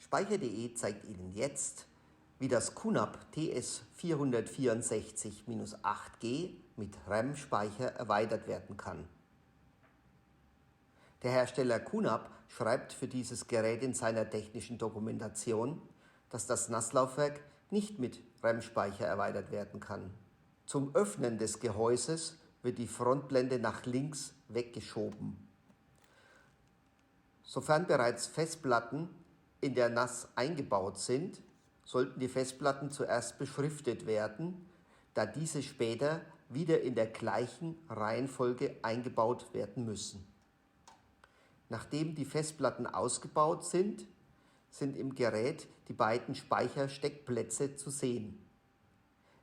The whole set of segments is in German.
Speicher.de zeigt Ihnen jetzt, wie das QNAP TS464-8G mit RAM-Speicher erweitert werden kann. Der Hersteller QNAP schreibt für dieses Gerät in seiner technischen Dokumentation, dass das NAS-Laufwerk nicht mit RAM-Speicher erweitert werden kann. Zum Öffnen des Gehäuses wird die Frontblende nach links weggeschoben. Sofern bereits Festplatten in der NAS eingebaut sind, sollten die Festplatten zuerst beschriftet werden, da diese später wieder in der gleichen Reihenfolge eingebaut werden müssen. Nachdem die Festplatten ausgebaut sind, sind im Gerät die beiden Speichersteckplätze zu sehen.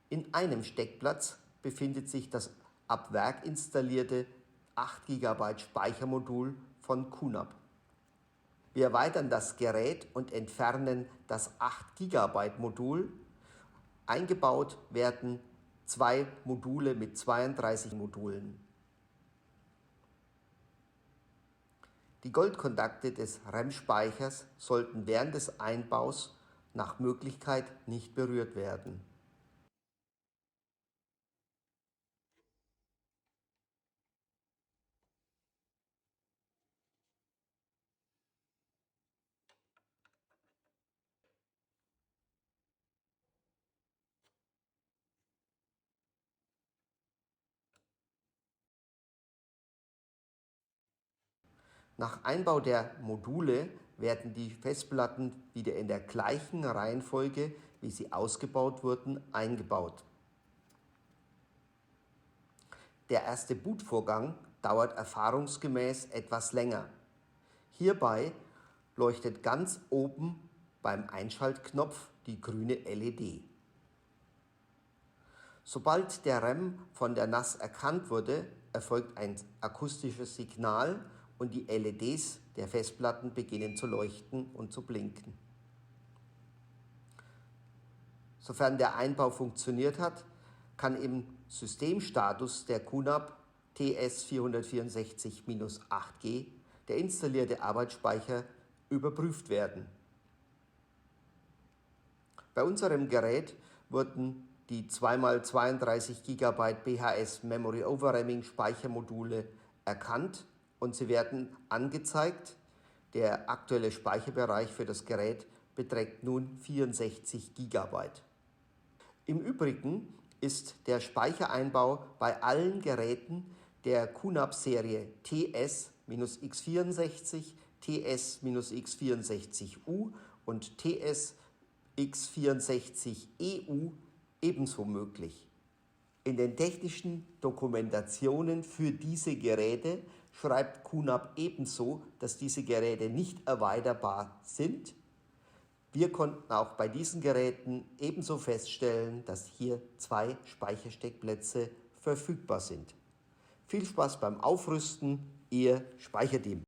In einem Steckplatz befindet sich das ab Werk installierte 8 GB Speichermodul von QNAP. Wir erweitern das Gerät und entfernen das 8 GB Modul. Eingebaut werden zwei Module mit 32 Modulen. Die Goldkontakte des RAM-Speichers sollten während des Einbaus nach Möglichkeit nicht berührt werden. Nach Einbau der Module werden die Festplatten wieder in der gleichen Reihenfolge, wie sie ausgebaut wurden, eingebaut. Der erste Bootvorgang dauert erfahrungsgemäß etwas länger. Hierbei leuchtet ganz oben beim Einschaltknopf die grüne LED. Sobald der RAM von der NAS erkannt wurde, erfolgt ein akustisches Signal und die LEDs der Festplatten beginnen zu leuchten und zu blinken. Sofern der Einbau funktioniert hat, kann im Systemstatus der QNAP TS464-8G der installierte Arbeitsspeicher überprüft werden. Bei unserem Gerät wurden die 2x32 GB BHS Memory Overramming Speichermodule erkannt und sie werden angezeigt. Der aktuelle Speicherbereich für das Gerät beträgt nun 64 GB. Im Übrigen ist der Speichereinbau bei allen Geräten der QNAP-Serie TS-X64, TS-X64U und TS-X64EU ebenso möglich. In den technischen Dokumentationen für diese Geräte schreibt QNAP ebenso, dass diese Geräte nicht erweiterbar sind. Wir konnten auch bei diesen Geräten ebenso feststellen, dass hier zwei Speichersteckplätze verfügbar sind. Viel Spaß beim Aufrüsten, Ihr Speicherteam.